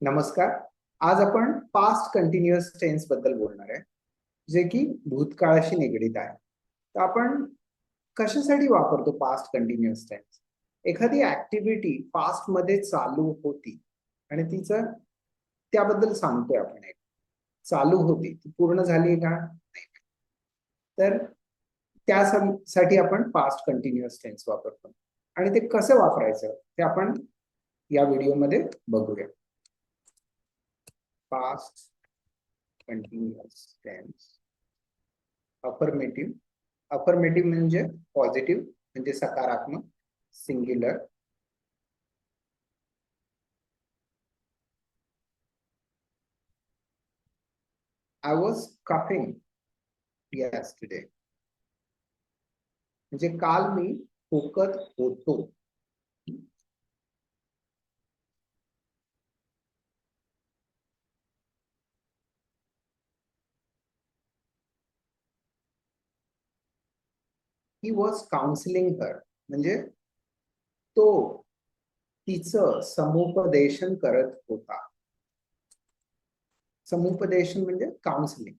नमस्कार. आज आपण पास्ट कंटिन्युअस टेन्स बद्दल बोलणार आहे, जे की भूतकाळाशी निगडित आहे. तर आपण कशासाठी वापरतो पास्ट कंटिन्युअस टेन्स? एखादी ऍक्टिव्हिटी पास्ट मध्ये चालू होती आणि तिचं त्याबद्दल सांगतोय आपण. एक चालू होती, ती पूर्ण झाली का? नाही. तर त्यासाठी आपण पास्ट कंटिन्युअस टेन्स वापरतो आणि ते कसं वापरायचं ते आपण या व्हिडिओमध्ये बघूया. past continuous tense. अफर्मेटिव्ह म्हणजे पॉझिटिव्ह, म्हणजे सकारात्मक. Singular. I was coughing yesterday, म्हणजे काल मी खोकत होतो. ही वॉज काउन्सिलिंग हर, म्हणजे तो तिचं समुपदेशन करत होता. समुपदेशन म्हणजे counselling.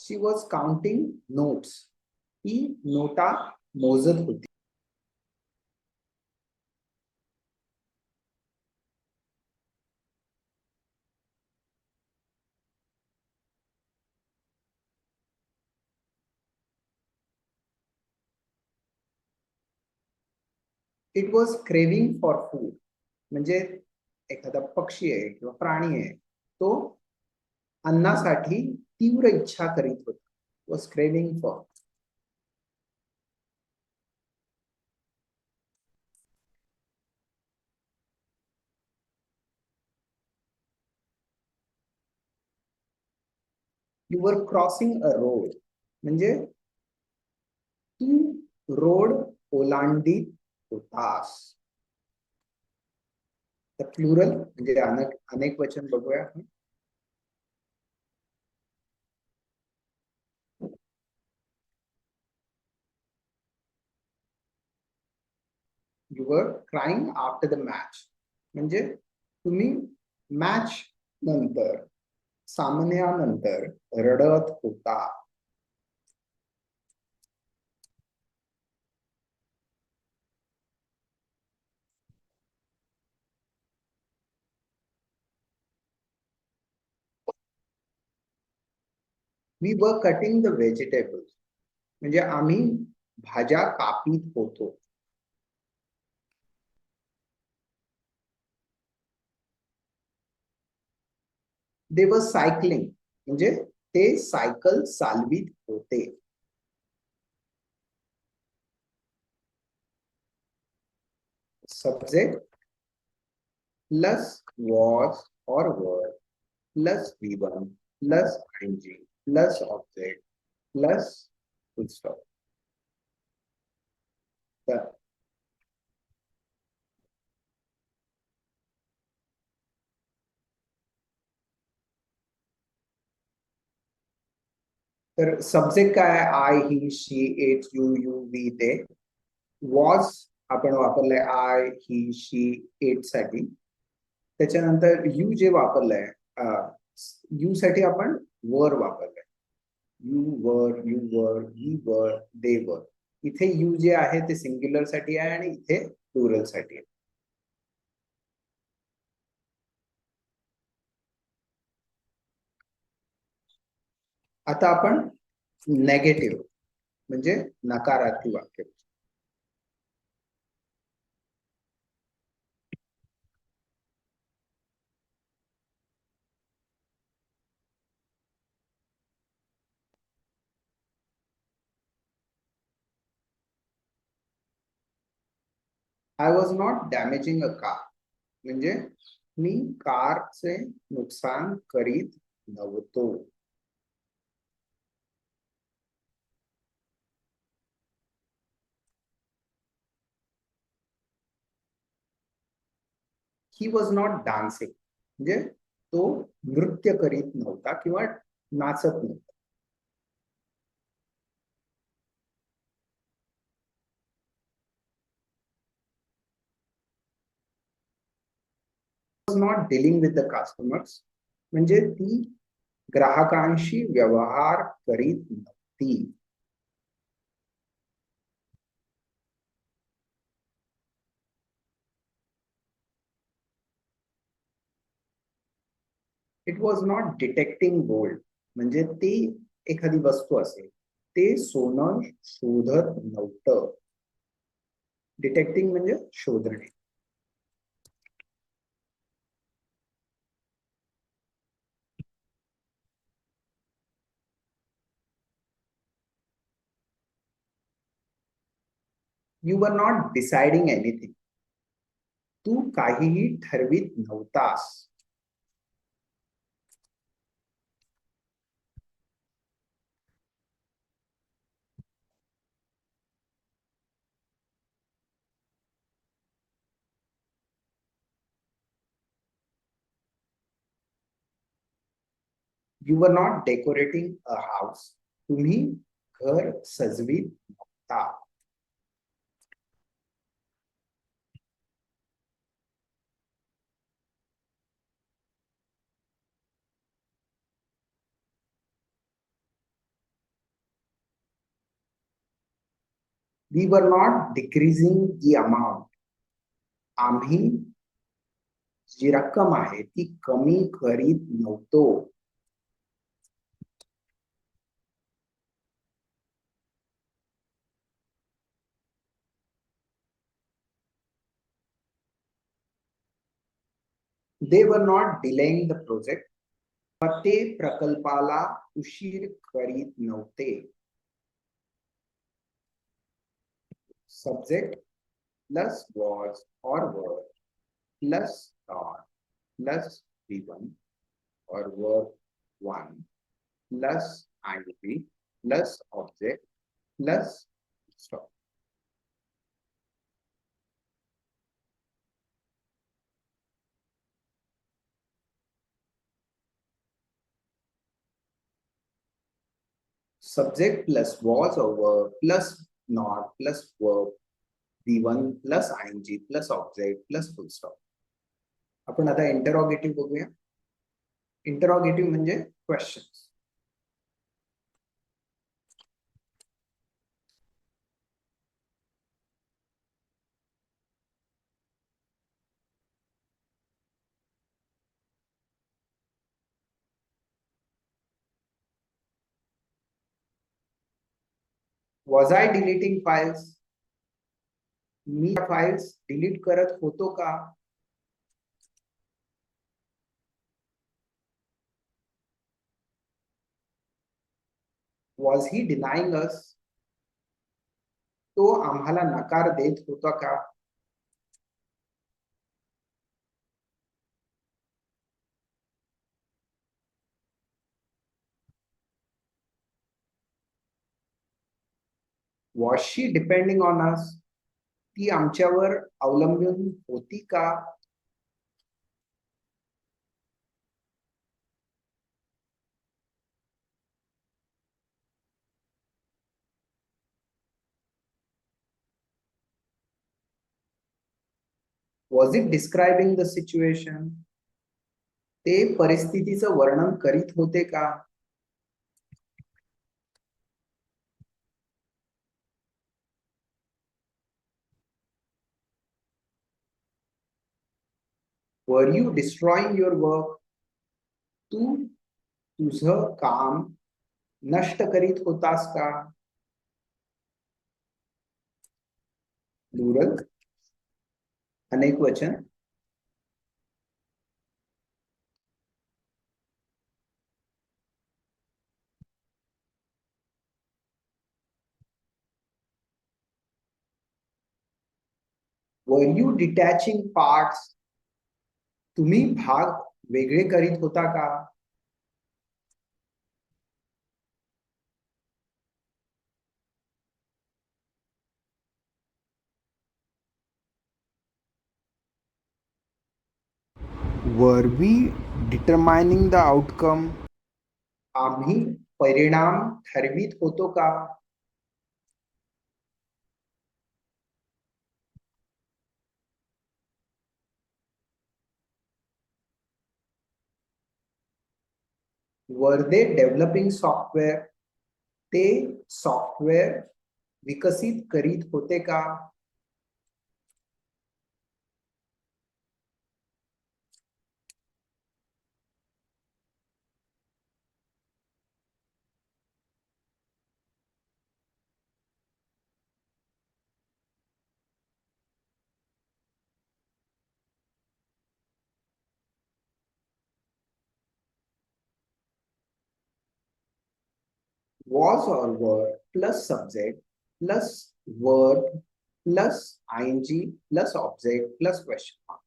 She was counting notes, he NOTA मोजत होती. It was craving for food, म्हणजे एखादा पक्षी आहे किंवा प्राणी आहे, तो अन्नासाठी तीव्र इच्छा करीत होता. Was craving for. You were crossing a road, म्हणजे तू रोड ओलांडीत होतास. तर प्लुरल म्हणजे अनेक वचन बघूया. You were crying after the match, म्हणजे तुम्ही मॅच नंतर, सामन्यानंतर रडत होता. We were cutting the vegetables, म्हणजे आम्ही भाज्या कापीत होतो. दे वर सायकलिंग, म्हणजे ते सायकल चालवित होते. सब्जेक्ट प्लस वॉज और वर plus V1 plus ing plus object plus full stop. तर सब्जेक्ट काय आहे? आय, ही, शी, इट, यू, वी, ते. वॉज आपण वापरलंय आय, ही, शी, इट साठी. त्याच्यानंतर यू जे वापरलंय, यू साठी आपण वर वापरलंय. यू वर, ही वर, दे वर. इथे यू जे आहे ते सिंग्युलर साठी आहे आणि इथे प्लुरल साठी आहे. आता आपण नेगेटिव्ह म्हणजे नकारार्थी वाक्य. I was not damaging a car, म्हणजे मी कारचे नुकसान करीत नव्हतो. ही वॉज नॉट डान्सिंग, म्हणजे तो नृत्य करीत नव्हता किंवा नाचत नव्हता. Not dealing with the customers, म्हणजे ती ग्राहकांशी व्यवहार करीत नव्हती. It was not detecting gold, म्हणजे ती एखादी वस्तू असेल ते सोनं शोधत नव्हतं. डिटेक्टिंग म्हणजे शोधणे. You were not deciding anything, तू काहीही ठरवित नव्हतास. You were not decorating a house, तुम्ही घर सजवीत नव्हता. We were not decreasing the amount, आम्ही जी रक्कम आहे ती कमी करीत नव्हतो. They were not delaying the project, ते प्रकल्पाला उशीर करीत नव्हते. सब्जेक्ट प्लस वॉज और वर प्लस नॉट प्लस V1 और verb 1 plus ing plus object plus stop. Subject plus was or verb plus not plus verb V1 plus ing plus object plus full stop. आपण आता इंटरॉगेटिव्ह बघूया. इंटरॉगेटिव्ह म्हणजे questions. Was I deleting files, me files delete करत होतो का. Was he denying अस, तो आम्हाला नकार देत होता का. Was she depending on us, ती आमच्यावर अवलंबून होती का. Was it describing the situation, ते परिस्थितीचं वर्णन करीत होते का. Were you destroying your work, तू तुझं काम नष्ट करीत होतास का. प्लुरल अनेक वचन. वर यू डिटॅचिंग पार्ट्स, तुम्ही भाग वेगळे करीत होता का. Were we determining the outcome, आम्ही परिणाम ठरवित होतो का. वर दे डेव्हलपिंग सॉफ्टवेअर, ते सॉफ्टवेअर विकसित करीत होते का? was or were plus subject plus verb plus ing plus object plus question mark.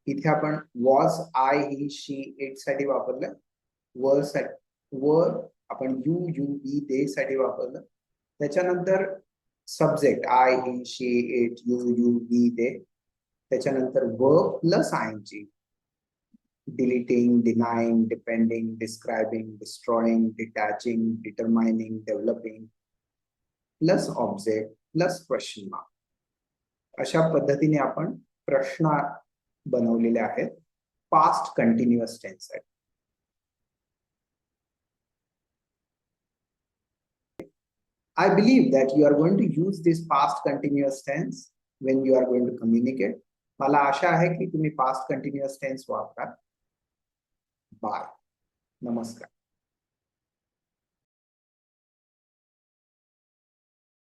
इथे आपण was, I, he, she, it साठी वापरलं. वर साठी वर आपण you, be, they साठी वापरलं. त्याच्यानंतर subject I, he, she, it, you, be, they. त्याच्यानंतर verb plus ing. Deleting, denying, depending, describing, destroying, detaching, determining, developing, plus object, plus question mark. अशा पद्धतीने आपण प्रश्न बनवलेले आहेत पास्ट कंटिन्युअस टेन्स साठी. I believe that you are going to use this past continuous tense when you are going to communicate. मला आशा आहे की तुम्ही past continuous tense वापरा. बाय. नमस्कार.